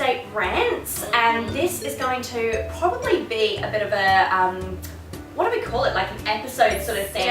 estate rants, and this is going to probably be a bit of a what do we call it, like an episode sort of thing,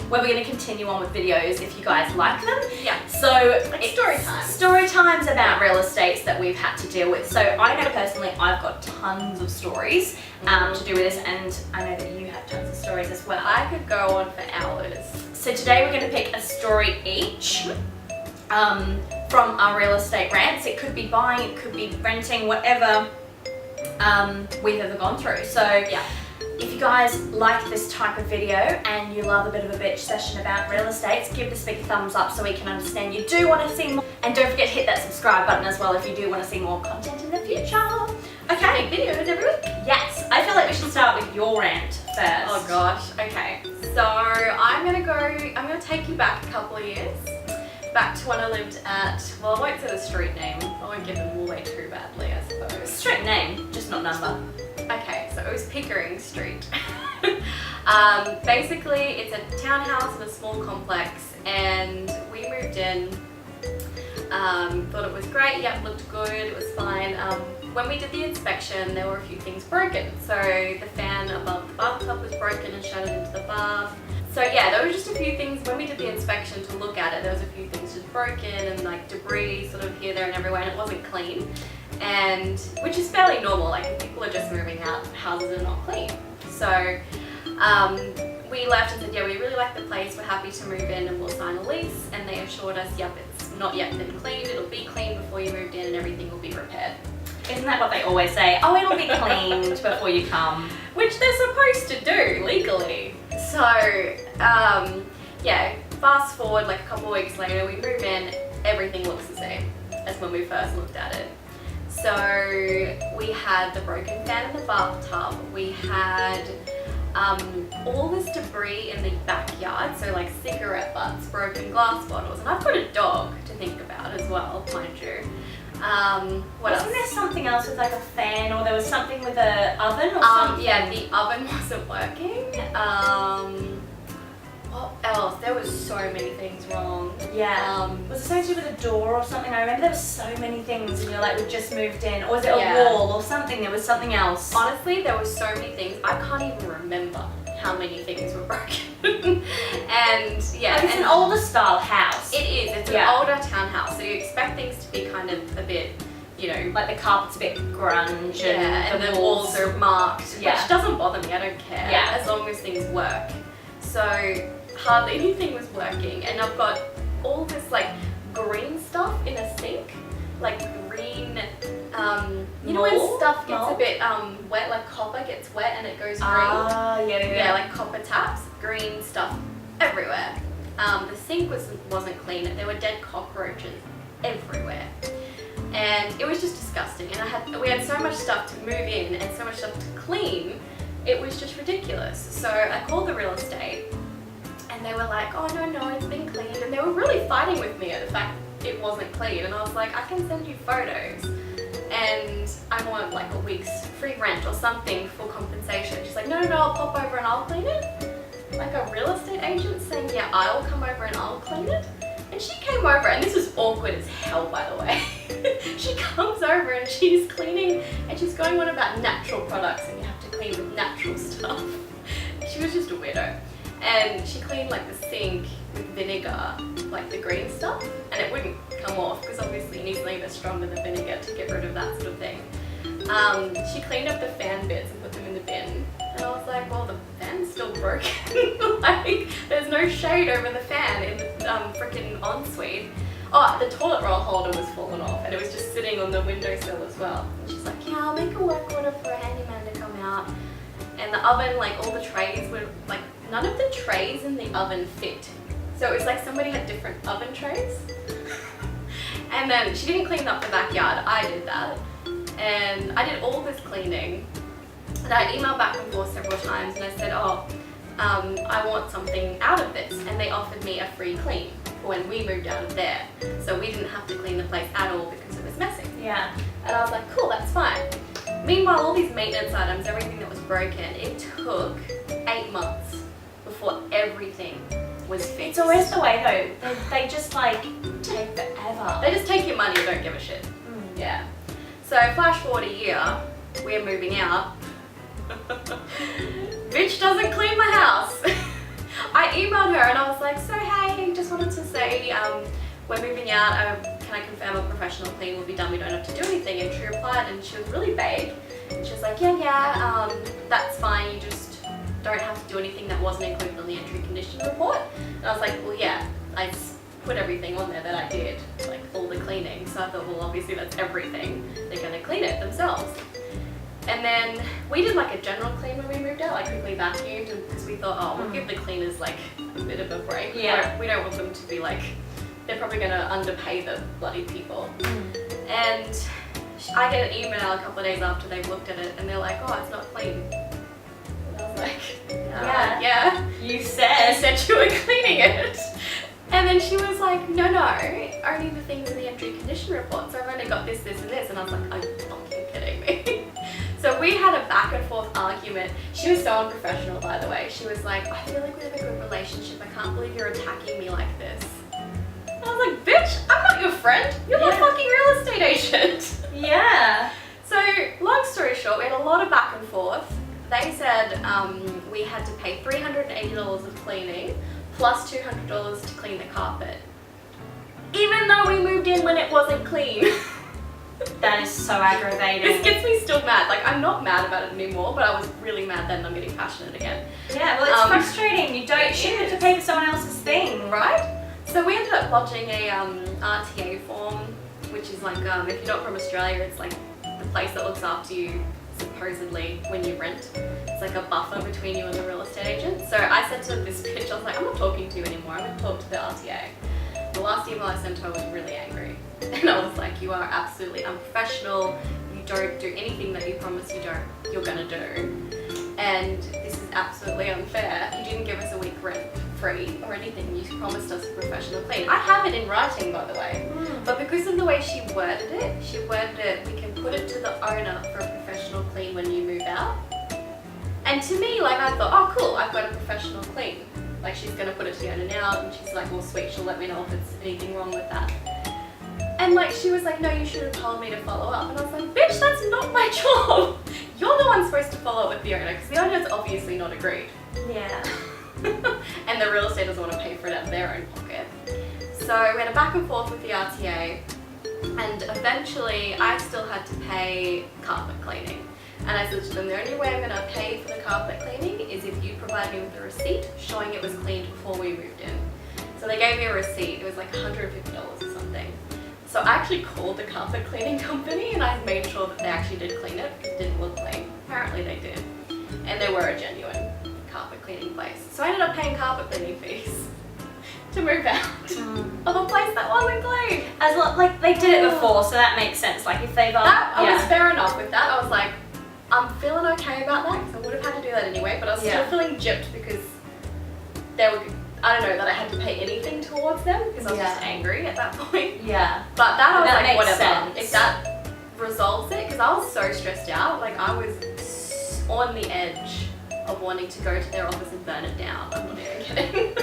where we're going to continue on with videos if you guys like them. So it's story time. Story times about real estates that we've had to deal with. So I know personally I've got tons of stories to do with this, and I know that you have tons of stories as well. I could go on for hours. So today we're going to pick a story each from our real estate rants. It could be buying, it could be renting, whatever we've ever gone through. So if you guys like this type of video and you love a bit of a bitch session about real estates, give this big thumbs up so we can understand you do want to see more. And don't forget to hit that subscribe button as well if you do want to see more content in the future. Okay, Make videos every week. yes. I feel like we should start with your rant first. Oh gosh, okay. So I'm gonna take you back a couple of years. Back to when I lived at, well, I won't say the street name. I won't give it away too badly, I suppose. Street name, just not number. Okay, so it was Pickering Street. Basically, it's a townhouse in a small complex, and we moved in. Thought it was great. Yep, looked good. It was fine. When we did the inspection, there were a few things broken. So the fan above the bathtub was broken and shattered into the bath. So yeah, there were just a few things when we did the inspection to look at it. There was a few things just broken and like debris sort of here, there, and everywhere, and it wasn't clean. And which is fairly normal. Like if people are just moving out, houses are not clean. So we left and said, yeah, we really like the place. We're happy to move in and we'll sign a lease. And they assured us, yep, it's not yet been cleaned. It'll be cleaned before you moved in and everything will be repaired. Isn't that what they always say? Oh, it'll be cleaned before you come. Which they're supposed to do legally. So, yeah, fast forward like a couple of weeks later, we move in, everything looks the same as when we first looked at it. So we had the broken fan in the bathtub, we had all this debris in the backyard, so like cigarette butts, broken glass bottles, and I've got a dog to think about as well, mind you. What Wasn't else? there something else with like a fan, or there was something with an oven or something? Yeah, the oven wasn't working. What else? There was so many things wrong. Yeah. Was it something to do with a door or something? I remember there were so many things, and you're like, we just moved in. Or was it a wall or something? There was something else. Honestly, there were so many things. I can't even remember how many things were broken. And yeah. Like, it's an older style house. It is. It's an older townhouse, so you expect things to be kind of a bit, you know, like the carpet's a bit grunge, and the walls are marked, which doesn't bother me. I don't care. As long as things work. So hardly anything was working, and I've got all this like green stuff in a sink, like green, you know when stuff gets a bit wet, like copper gets wet and it goes green. Yeah, like copper taps, green stuff everywhere. The sink wasn't clean. There were dead cockroaches everywhere, and it was just disgusting. And we had so much stuff to move in and so much stuff to clean. It was just ridiculous. So I called the real estate, and they were like, oh no, it's been cleaned. And they were really fighting with me at the fact it wasn't clean. And I was like, I can send you photos, and I want like a week's free rent or something for compensation. She's like, no, I'll pop over and I'll clean it. Like a real estate agent saying, yeah, I'll come over and I'll clean it. And she came over, and this was awkward as hell, by the way. She comes over and she's cleaning, and she's going on about natural products, and you have to clean with natural stuff. She was just a weirdo. And she cleaned like the sink with vinegar, like the green stuff, and it wouldn't come off because obviously you need to leave it stronger than vinegar to get rid of that sort of thing. She cleaned up the fan bits and put them in the bin, and I was like, well, the fan's still broken. Like, there's no shade over the fan in the freaking ensuite. Oh, the toilet roll holder was fallen off, and it was just sitting on the windowsill as well. And she's like, yeah, I'll make a work order for a handyman to come out. And the oven, like all the trays were like, none of the trays in the oven fit. So it was like somebody had different oven trays. And then she didn't clean up the backyard, I did that. And I did all this cleaning. And I emailed back and forth several times, and I said, I want something out of this. And they offered me a free clean for when we moved out of there. So we didn't have to clean the place at all because it was messy. Yeah. And I was like, cool, that's fine. Meanwhile, all these maintenance items, everything that was broken, it took 8 months before everything was fixed. It's always the way though. They just like take forever. They just take your money and don't give a shit. Yeah. So flash forward a year, we're moving out. Bitch doesn't clean my house. I emailed her and I was like, so hey, just wanted to say we're moving out. Can I confirm a professional clean will be done? We don't have to do anything. And she replied, and she was really vague. And she was like, yeah, that's fine. You just don't have to do anything that wasn't included on the entry condition report. And I was like, well, yeah, I put everything on there that I did, like all the cleaning. So I thought, well, obviously that's everything. They're gonna clean it themselves. And then we did like a general clean when we moved out, like quickly vacuumed, because we thought, oh, we'll give the cleaners like a bit of a break. Yeah. We don't want them to be like, they're probably gonna underpay the bloody people. And I get an email a couple of days after they've looked at it and they're like, oh, it's not clean. And I was like, yeah. You said You were cleaning it. And then she was like, no, only the things in the entry condition report. So I've only got this, this, and this. And I was like, are you fucking kidding me? So we had a back and forth argument. She was so unprofessional, by the way. She was like, I feel like we have a good relationship. I can't believe you're attacking me like this. And I was like, bitch, I'm not your friend. You're my fucking real estate agent. Yeah. So long story short, we had a lot of back and forth. They said we had to pay $380 of cleaning plus $200 to clean the carpet. Even though we moved in when it wasn't clean. That is so aggravating. This gets me still mad. Like, I'm not mad about it anymore, but I was really mad then and I'm getting passionate again. Yeah, well, it's frustrating. You shouldn't have to pay for someone else's thing. Right? So we ended up lodging a RTA form, which is like, if you're not from Australia, it's like the place that looks after you supposedly when you rent. It's like a buffer between you and the real estate agent. So I said to this bitch, I was like, I'm not talking to you anymore. I'm going to talk to the RTA. The last email I sent her was really angry. And I was like, you are absolutely unprofessional. You don't do anything that you promise you're going to do. And this is absolutely unfair. You didn't give us a week rent free or anything. You promised us a professional clean. I have it in writing, by the way. But because of the way she worded it, we can put it to the owner for a professional clean when you move out. And to me, like, I thought, oh cool, I've got a professional clean. Like, she's gonna put it to the owner now, and she's like, well sweet, she'll let me know if there's anything wrong with that. And like, she was like, no, you should have told me to follow up. And I was like, bitch, that's not my job. You're the one supposed to follow up with the owner, because the owner's obviously not agreed. Yeah. And the real estate doesn't want to pay for it out of their own pocket. So we had a back and forth with the RTA, and eventually I still had to pay carpet cleaning. And I said to them, the only way I'm going to pay for the carpet cleaning is if you provide me with a receipt showing it was cleaned before we moved in. So they gave me a receipt. It was like $150 or something. So I actually called the carpet cleaning company and I made sure that they actually did clean it because it didn't look clean. Apparently they did. And they were a genuine carpet cleaning place. So I ended up paying carpet cleaning fees to move out of a place that wasn't clean. Like they did it before, so that makes sense. Like if they've I was fair enough with that. I was like, I'm feeling okay about that because I would have had to do that anyway, but I was still feeling gypped because they were, I don't know, that I had to pay anything towards them because I was just angry at that point. Yeah. But that I was that like, makes whatever. sense. If that resolves it, because I was so stressed out, like I was on the edge of wanting to go to their office and burn it down. I'm not even kidding.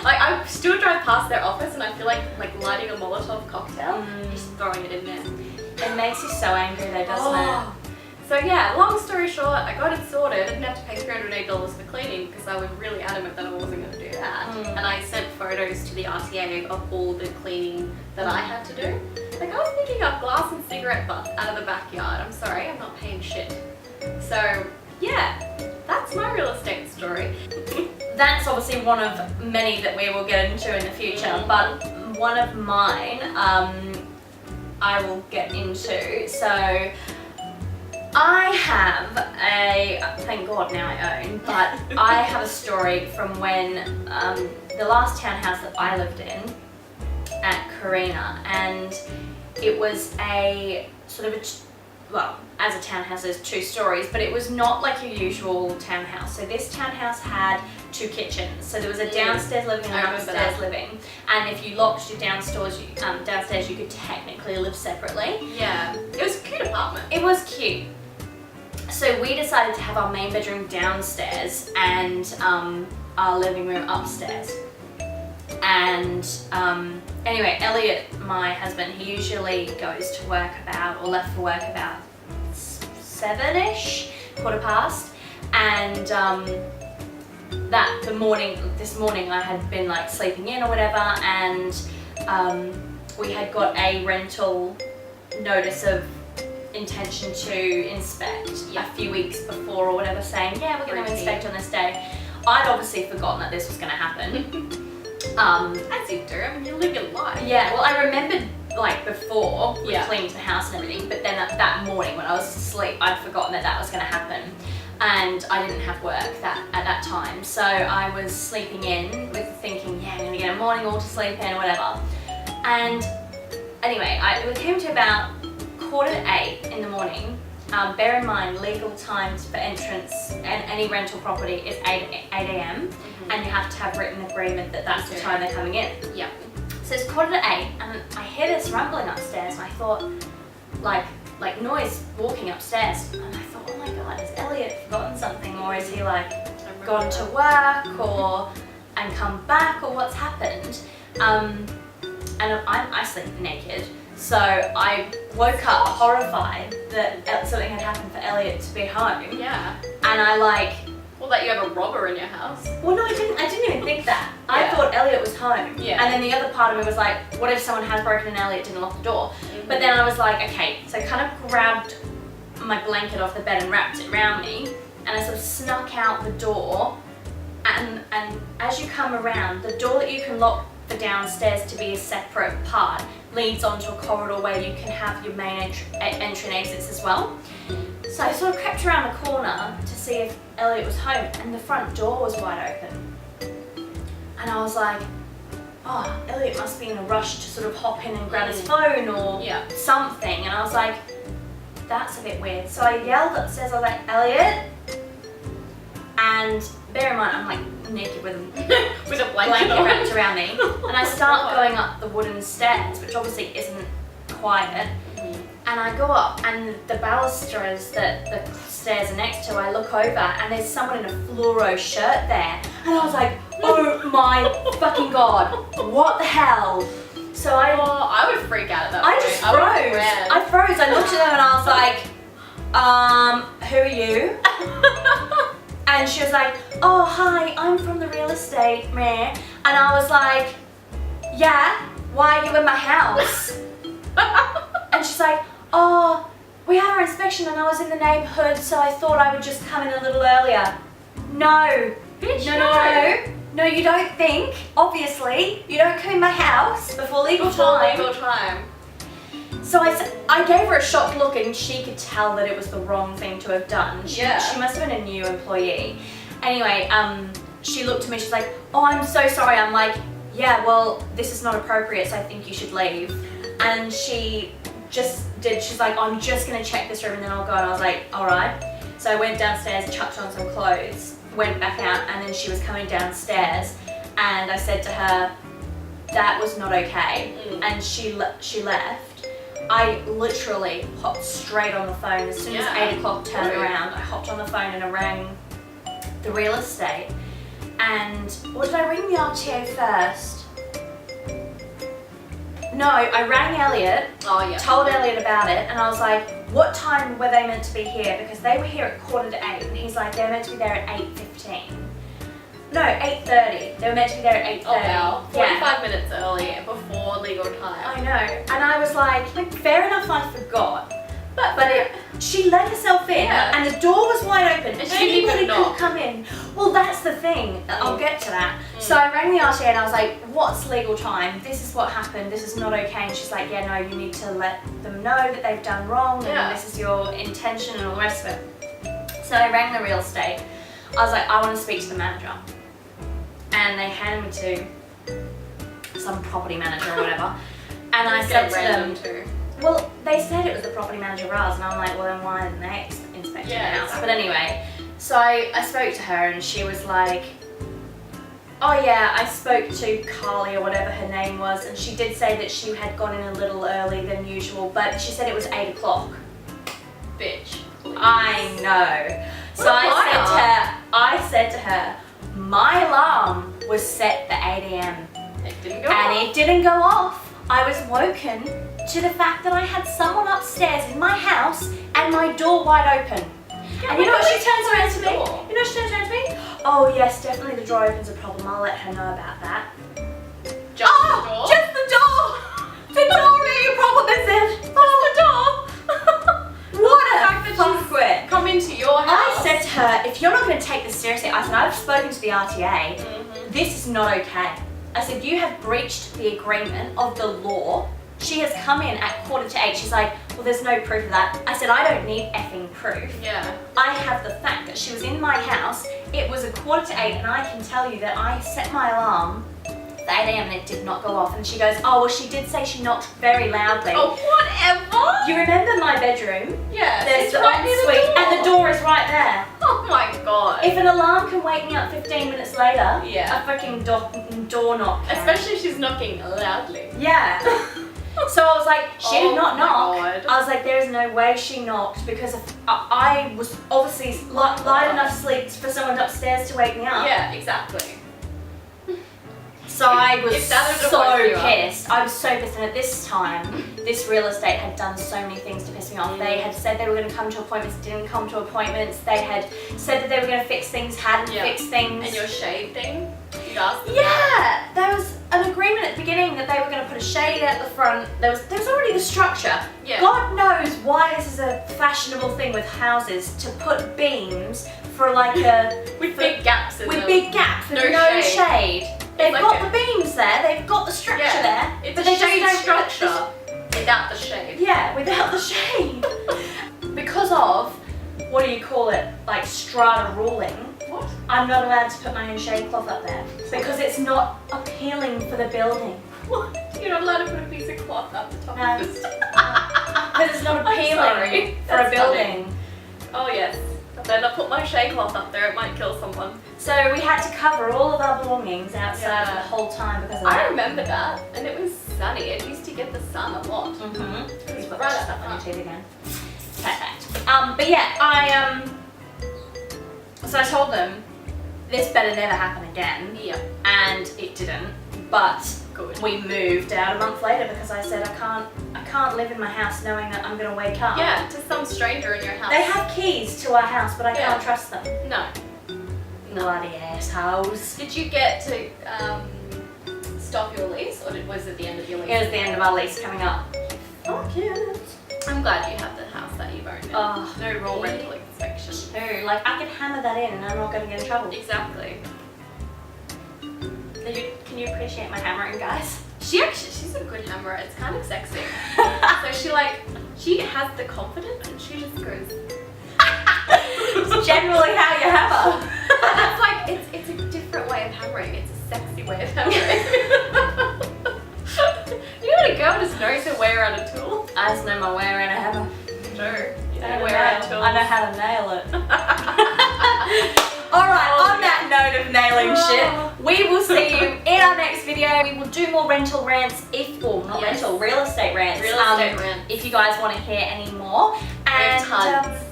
Like I still drive past their office and I feel like lighting a Molotov cocktail, just throwing it in there. It makes you so angry though, doesn't it? So yeah, long story short, I got it sorted. I didn't have to pay $308 for cleaning because I was really adamant that I wasn't going to do that. And I sent photos to the RTA of all the cleaning that I had to do. Like I was picking up glass and cigarette butts out of the backyard. I'm sorry, I'm not paying shit. So yeah, that's my real estate story. That's obviously one of many that we will get into in the future, but one of mine I will get into. So I have thank God now I own, but I have a story from when the last townhouse that I lived in at Carina, and it was a sort of well, as a townhouse there's 2 stories, but it was not like your usual townhouse. So this townhouse had 2 kitchens. So there was a downstairs living and an upstairs living. And if you locked your downstairs, you could technically live separately. Yeah, it was a cute apartment. It was cute. So we decided to have our main bedroom downstairs and our living room upstairs. And anyway, Elliot, my husband, he usually goes to work about, or left for work about 7ish, 15:15. And this morning I had been like sleeping in or whatever, and we had got a rental notice of intention to inspect a few weeks before or whatever, saying, yeah, we're going to inspect on this day. I'd obviously forgotten that this was going to happen. As you do, I mean, you live your life. Yeah, well, I remembered like before we cleaned the house and everything, but then that morning when I was asleep, I'd forgotten that was going to happen, and I didn't have work at that time, so I was sleeping in with thinking, yeah, I'm going to get a morning all to sleep in or whatever. And anyway, it came to about 7:45 in the morning. Bear in mind, legal times for entrance and any rental property is 8 a.m. And you have to have written agreement that that's the time they're coming in. Yeah. So it's 7:45, and I hear this rumbling upstairs, and I thought, like noise walking upstairs, and I thought, oh my god, has Elliot forgotten something, or is he like gone to work and come back, or what's happened? And I sleep naked, so I woke up horrified that something had happened for Elliot to be home. Yeah. And I Well, that you have a robber in your house. well, no, I didn't even think that. I thought Elliot was home. Yeah. And then the other part of me was like, what if someone has broken and Elliot didn't lock the door? But then I was like, okay, so I kind of grabbed my blanket off the bed and wrapped it around me, and I sort of snuck out the door, and as you come around, the door that you can lock for downstairs to be a separate part leads onto a corridor where you can have your main entry and exits as well. So I sort of crept around the corner to see if Elliot was home, and the front door was wide open. And I was like, oh, Elliot must be in a rush to sort of hop in and grab his phone or something. And I was like, that's a bit weird. So I yelled upstairs, I was like, Elliot? And bear in mind, I'm like naked with a blanket wrapped around me. And I start going up the wooden stairs, which obviously isn't quiet. And I go up, and the balusters that the stairs are next to, I look over, and there's someone in a fluoro shirt there. And I was like, oh my fucking god, what the hell? So I would freak out at that I point. just froze. I froze. I looked at them and I was like, who are you? And she was like, oh, hi, I'm from the real estate, meh. And I was like, yeah, why are you in my house? And she's like, oh, we had our inspection and I was in the neighbourhood, so I thought I would just come in a little earlier. No. Bitch, No, you don't think, obviously. You don't come in my house before legal time. So I gave her a shocked look, and she could tell that it was the wrong thing to have done. She must have been a new employee. Anyway, she looked at me, she's like, oh, I'm so sorry. I'm like, yeah, well, this is not appropriate, so I think you should leave. And she's like, I'm just gonna check this room and then I'll go. And I was like, all right. So I went downstairs, chucked on some clothes, went back out, and then she was coming downstairs, and I said to her, that was not okay. And she left. I literally hopped straight on the phone. As soon as 8 o'clock turned around, I hopped on the phone and I rang the real estate. And, or did I ring the RTA first? No, I rang Elliot, told Elliot about it, and I was like, what time were they meant to be here? Because they were here at 7:45, and he's like, they're meant to be there at 8:15. No, 8:30. They were meant to be there at 8:30. Oh wow, 45 minutes early before legal time. I know, and I was like, fair enough, I forgot. But she let herself in, and the door was wide open, and anybody could come in. Well, that's the thing. I'll get to that. So I rang the RTA and I was like, what's legal time? This is what happened. This is not okay. And she's like, yeah, no, you need to let them know that they've done wrong, and this is your intention and all the rest of it. So I rang the real estate. I was like, I want to speak to the manager. And they handed me to some property manager or whatever. And I said to them, well, they said it was the property manager Raz, and I'm like, well then why didn't they inspect the house? But anyway, so I spoke to her, and she was like, oh yeah, I spoke to Carly or whatever her name was, and she did say that she had gone in a little early than usual, but she said it was 8 o'clock. Bitch, please. I know. So I said to her, my alarm was set for 8 a.m. It didn't go And off. it didn't go off. I was woken to the fact that I had someone upstairs in my house and my door wide open. Yeah, And you know what she turns around to me? door. You know what she turns around to me? Oh yes, definitely the door open's a problem. I'll let her know about that. Just the door? Just the door! The door being a problem, is it? Oh, the door! What a fuckwit! Come into your house. I said to her, if you're not going to take this seriously, I said, I've spoken to the RTA. Mm-hmm. This is not okay. I said, you have breached the agreement of the law. She has come in at 7:45. She's like, well, there's no proof of that. I said, I don't need effing proof. Yeah. I have the fact that she was in my house. It was 7:45, and I can tell you that I set my alarm at 8 a.m. and it did not go off. And she goes, oh, well, she did say she knocked very loudly. Oh, whatever. You remember my bedroom? Yeah. There's It's the right near the ensuite, door. and the door is right there. Oh my god. If an alarm can wake me up 15 minutes later, Yeah. a fucking door knock can. Especially if she's knocking loudly. Yeah. So I was like, she did not my knock. God. I was like, there is no way she knocked because I was obviously light enough sleep for someone upstairs to wake me up. Yeah, exactly. So I was If that had so woken you up. pissed. I was so pissed. And at this time, this real estate had done so many things to piss me off. They had said they were going to come to appointments, didn't come to appointments. They had said that they were going to fix things, hadn't Yeah. fixed things. And your shade thing? You'd asked them Yeah, there was an agreement at the beginning that they were going to put a shade out the front. There was already the structure. Yeah. God knows why this is a fashionable thing with houses to put beams for like a With big gaps in with them. big gaps with No no shade. shade. They've like got a- the beams there. They've got the structure Yeah. there. It's but a they just shade don't put structure without the shade. Yeah, without the shade. Because of what do you call it? Like strata ruling. What? I'm not allowed to put my own shade cloth up there because it's not appealing for the building. What? You're not allowed to put a piece of cloth up the top No. of this. Because it's not I'm appealing sorry. for a That's building. Oh yes. I better put my shade cloth up there, it might kill someone. So we had to cover all of our belongings outside Yeah. the whole time because of I that. remember that, and it was sunny. It used to get the sun a lot. Mm-hmm. It's Put right that at stuff the on your front. teeth again. Perfect. But yeah, so I told them this better never happen again, Yeah. and it didn't. But Good. we moved out a month later because I said I can't live in my house knowing that I'm gonna wake up. Yeah, to some stranger in your house. They have keys to our house, but I Yeah. can't trust them. No. Bloody assholes. Did you get to stop your lease, or was it the end of your lease? It was the end of our lease coming up. Fuck yes. I'm glad you have the house that you've owned. Oh, No raw rental inspection. too. Like I could hammer that in and I'm not gonna get in trouble. Exactly. Can you appreciate my hammering, guys? She's a good hammerer. It's kind of sexy. So she has the confidence, and she just goes. It's generally how you hammer. It's like it's a different way of hammering. It's a sexy way of hammering. You know when a girl just knows her way around a tool? I just know my way around a hammer. No. You I know know, way around tools. I know how to nail it. Alright, on that note of nailing shit, we will see you in our next video. We will do more rental rants real estate rants. Real estate rants. If you guys want to hear any more. And tons.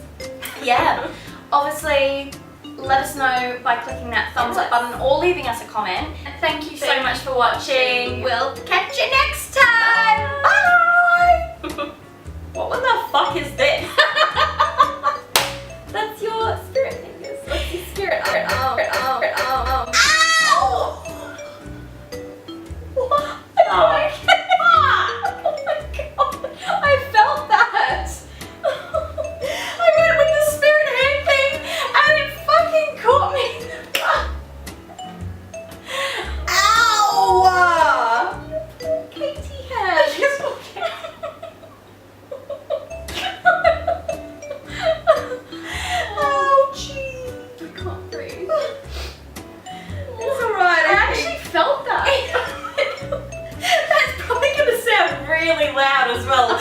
yeah, obviously let us know by clicking that thumbs up button or leaving us a comment. And thank you so Thank much you for watching. watching. We'll catch you next time. Bye! What the fuck is this? That's your spirit fingers. That's your spirit arm. Ow! What? Oh my god! I felt that! I went with the spirit hand thing and it fucking caught me. Ow! Katie hand. Ouchie. I can't breathe. It's alright. I actually felt that. That's probably gonna sound really loud as well